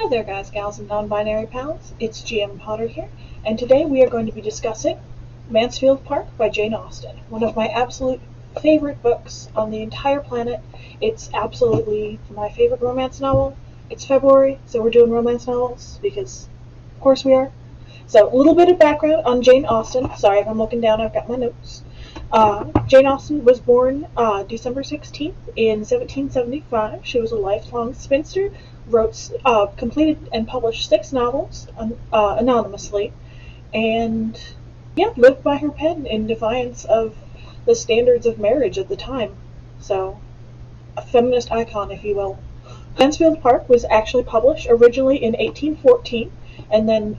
Hi there guys, gals, and non-binary pals. It's GM Potter here, and today we are going to be discussing Mansfield Park by Jane Austen, one of my absolute favorite books on the entire planet. It's absolutely my favorite romance novel. It's February, so we're doing romance novels, because of course we are. So, a little bit of background on Jane Austen. Sorry if I'm looking down, I've got my notes. Jane Austen was born December 16th in 1775. She was a lifelong spinster, wrote, completed and published 6 novels anonymously, and lived by her pen in defiance of the standards of marriage at the time. So, a feminist icon, if you will. Mansfield Park was actually published originally in 1814, and then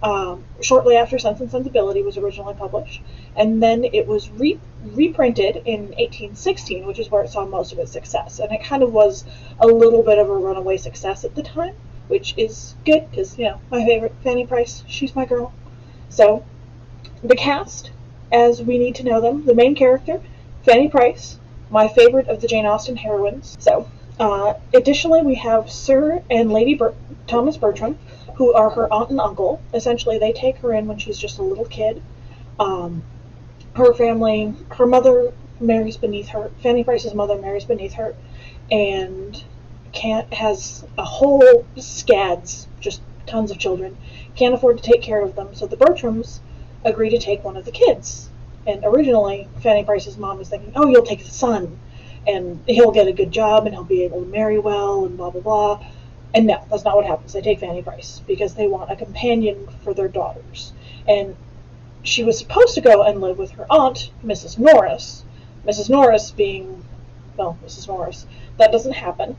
shortly after Sense and Sensibility was originally published, and then it was reprinted in 1816, which is where it saw most of its success, and it kind of was a little bit of a runaway success at the time, which is good, because, my favorite, Fanny Price, she's my girl. So, the cast, as we need to know them, the main character, Fanny Price, my favorite of the Jane Austen heroines. So, additionally, we have Sir and Lady Thomas Bertram, who are her aunt and uncle. Essentially, they take her in when she's just a little kid. Her family, her mother marries beneath her. Fanny Price's mother marries beneath her, and has a whole scads, just tons of children. Can't afford to take care of them, so the Bertrams agree to take one of the kids. And originally, Fanny Price's mom was thinking, "Oh, you'll take the son, and he'll get a good job, and he'll be able to marry well, and blah blah blah." And no, that's not what happens. They take Fanny Price because they want a companion for their daughters. And she was supposed to go and live with her aunt, Mrs. Norris. Mrs. Norris being, well, Mrs. Norris. That doesn't happen.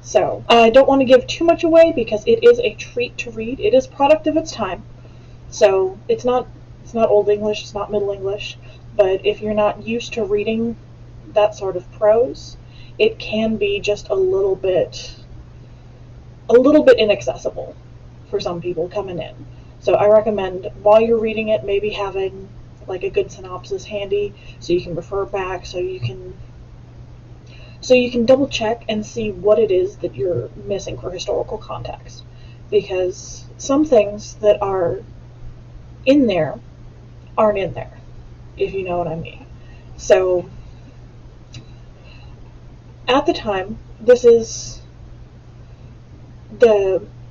So, I don't want to give too much away because it is a treat to read. It is product of its time. So, it's not Old English, it's not Middle English. But if you're not used to reading that sort of prose, it can be just a little bit inaccessible for some people coming in. So I recommend, while you're reading it, maybe having like a good synopsis handy so you can refer back, so you can double check and see what it is that you're missing for historical context. Because some things that are in there aren't in there, if you know what I mean. So at the time,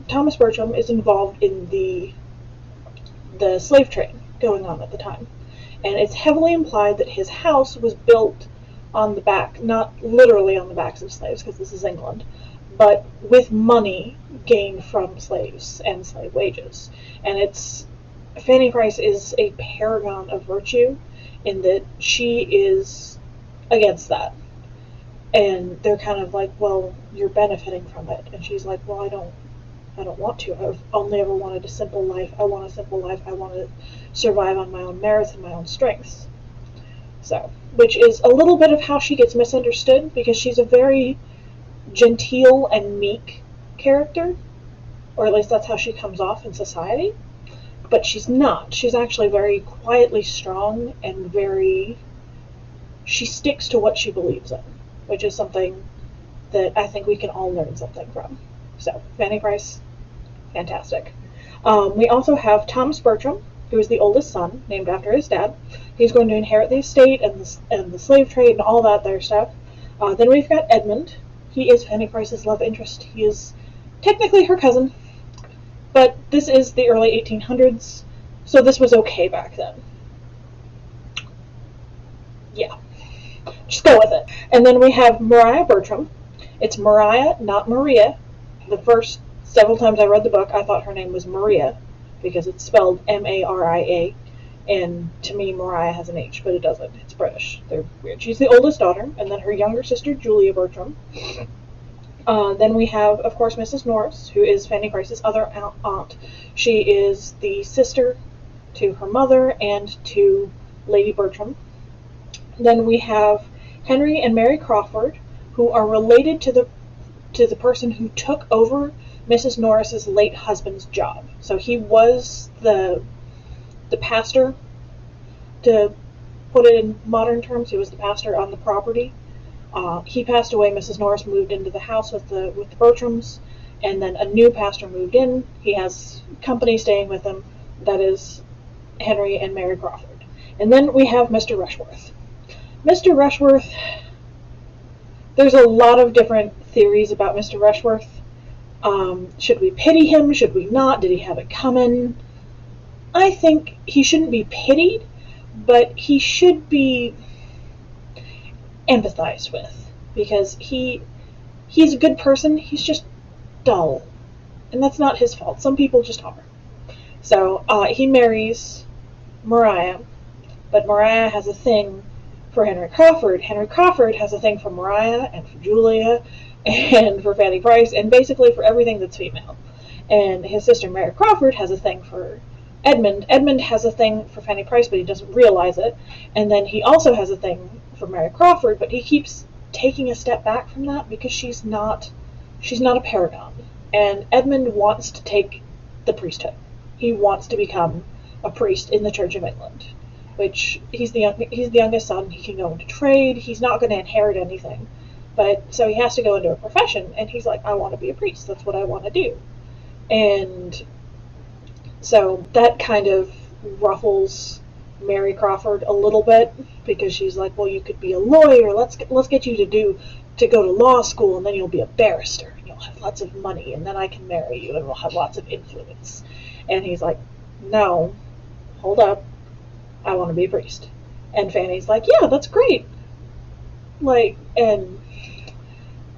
Thomas Bertram is involved in the slave trade going on at the time. And it's heavily implied that his house was built on the back, not literally on the backs of slaves, because this is England, but with money gained from slaves and slave wages. And Fanny Price is a paragon of virtue in that she is against that. And they're kind of like, "Well, you're benefiting from it." And she's like, "Well, I don't want to. I've only ever wanted a simple life. I want a simple life. I want to survive on my own merits and my own strengths." So, which is a little bit of how she gets misunderstood, because she's a very genteel and meek character, or at least that's how she comes off in society. But she's not. She's actually very quietly strong and she sticks to what she believes in, which is something that I think we can all learn something from. So, Fanny Price, fantastic. We also have Thomas Bertram, who is the oldest son, named after his dad. He's going to inherit the estate and the slave trade and all that there stuff. Then we've got Edmund. He is Fanny Price's love interest. He is technically her cousin, but this is the early 1800s, so this was okay back then. Yeah, just go with it. And then we have Maria Bertram. It's Mariah, not Maria. The first several times I read the book, I thought her name was Maria, because it's spelled Maria, and to me, Mariah has an H, but it doesn't. It's British. They're weird. She's the oldest daughter, and then her younger sister, Julia Bertram. Then we have, of course, Mrs. Norris, who is Fanny Price's other aunt. She is the sister to her mother and to Lady Bertram. Then we have Henry and Mary Crawford, who are related to the person who took over Mrs. Norris's late husband's job. So he was the pastor, to put it in modern terms. He was the pastor on the property. He passed away. Mrs. Norris moved into the house with the Bertrams, and then a new pastor moved in. He has company staying with him. That is Henry and Mary Crawford. And then we have Mr. Rushworth. Mr. Rushworth, there's a lot of different theories about Mr. Rushworth. Should we pity him? Should we not? Did he have it coming? I think he shouldn't be pitied, but he should be empathized with, because he's a good person. He's just dull, and that's not his fault. Some people just are. So he marries Maria, but Maria has a thing for Henry Crawford. Henry Crawford has a thing for Maria and for Julia and for Fanny Price, and basically for everything that's female. And his sister Mary Crawford has a thing for Edmund. Edmund has a thing for Fanny Price, but he doesn't realize it. And then he also has a thing for Mary Crawford, but he keeps taking a step back from that because she's not a paragon. And Edmund wants to take the priesthood. He wants to become a priest in the Church of England, which he's the youngest son. He can go into trade. He's not going to inherit anything, but so he has to go into a profession. And he's like, I want to be a priest. That's what I want to do. And so that kind of ruffles Mary Crawford a little bit, because she's like, well, you could be a lawyer. Let's get you to go to law school, and then you'll be a barrister, and you'll have lots of money, and then I can marry you, and we'll have lots of influence. And he's like, no, hold up, I want to be a priest. And Fanny's like, yeah, that's great. And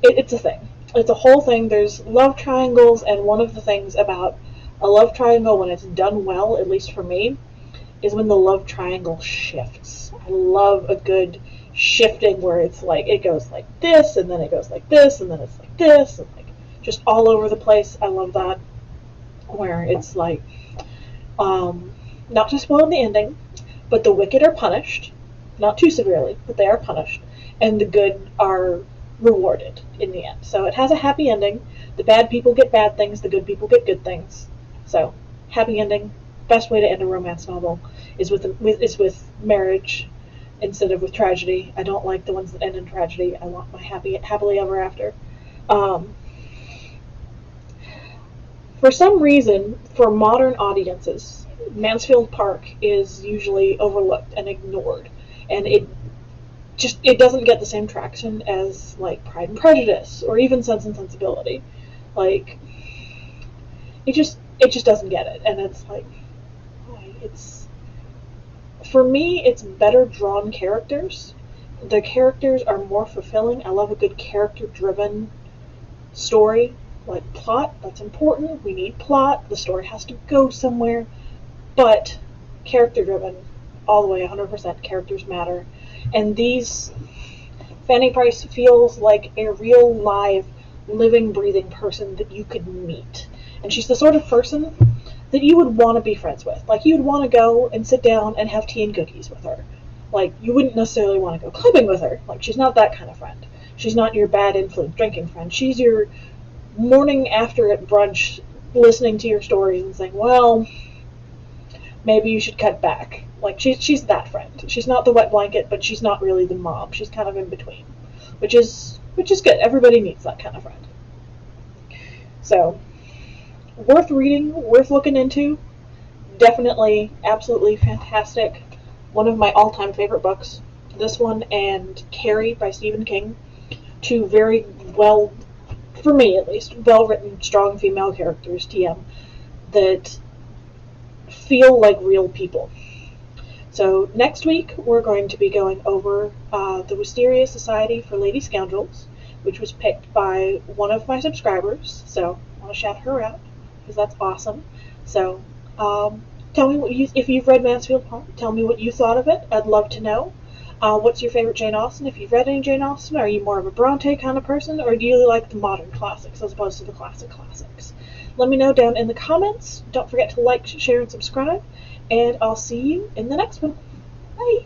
it's a thing. It's a whole thing. There's love triangles, and one of the things about a love triangle, when it's done well, at least for me, is when the love triangle shifts. I love a good shifting where it's like, it goes like this, and then it goes like this, and then it's like this, and like just all over the place. I love that. Where it's like, not to spoil the ending, but the wicked are punished, not too severely, but they are punished, and the good are rewarded in the end. So it has a happy ending. The bad people get bad things, the good people get good things. So, happy ending. Best way to end a romance novel is with marriage instead of with tragedy. I don't like the ones that end in tragedy. I want my happily ever after. For some reason, for modern audiences, Mansfield Park is usually overlooked and ignored, and it doesn't get the same traction as like Pride and Prejudice or even Sense and Sensibility. Like, it just doesn't get it, and it's like, for me, it's better drawn characters. The characters are more fulfilling. I love a good character-driven story. Like, plot, that's important. We need plot. The story has to go somewhere. But character-driven, all the way, 100%. Characters matter. And Fanny Price feels like a real, live, living, breathing person that you could meet. And she's the sort of person that you would want to be friends with. Like, you'd want to go and sit down and have tea and cookies with her. Like, you wouldn't necessarily want to go clubbing with her. Like, she's not that kind of friend. She's not your bad influence drinking friend. She's your morning after at brunch, listening to your stories and saying, well, maybe you should cut back. Like, she's that friend. She's not the wet blanket, but she's not really the mom. She's kind of in between, which is good. Everybody needs that kind of friend. So, worth reading, worth looking into. Definitely, absolutely fantastic. One of my all-time favorite books. This one and Carrie by Stephen King. Two very well, for me at least, well-written, strong female characters, TM, that feel like real people. So next week we're going to be going over the Wisteria Society for Lady Scoundrels, which was picked by one of my subscribers. So I want to shout her out because that's awesome. So tell me if you've read Mansfield Park. Tell me what you thought of it. I'd love to know. What's your favorite Jane Austen? If you've read any Jane Austen, are you more of a Bronte kind of person, or do you like the modern classics as opposed to the classics? Let me know down in the comments. Don't forget to like, share, and subscribe, and I'll see you in the next one. Bye!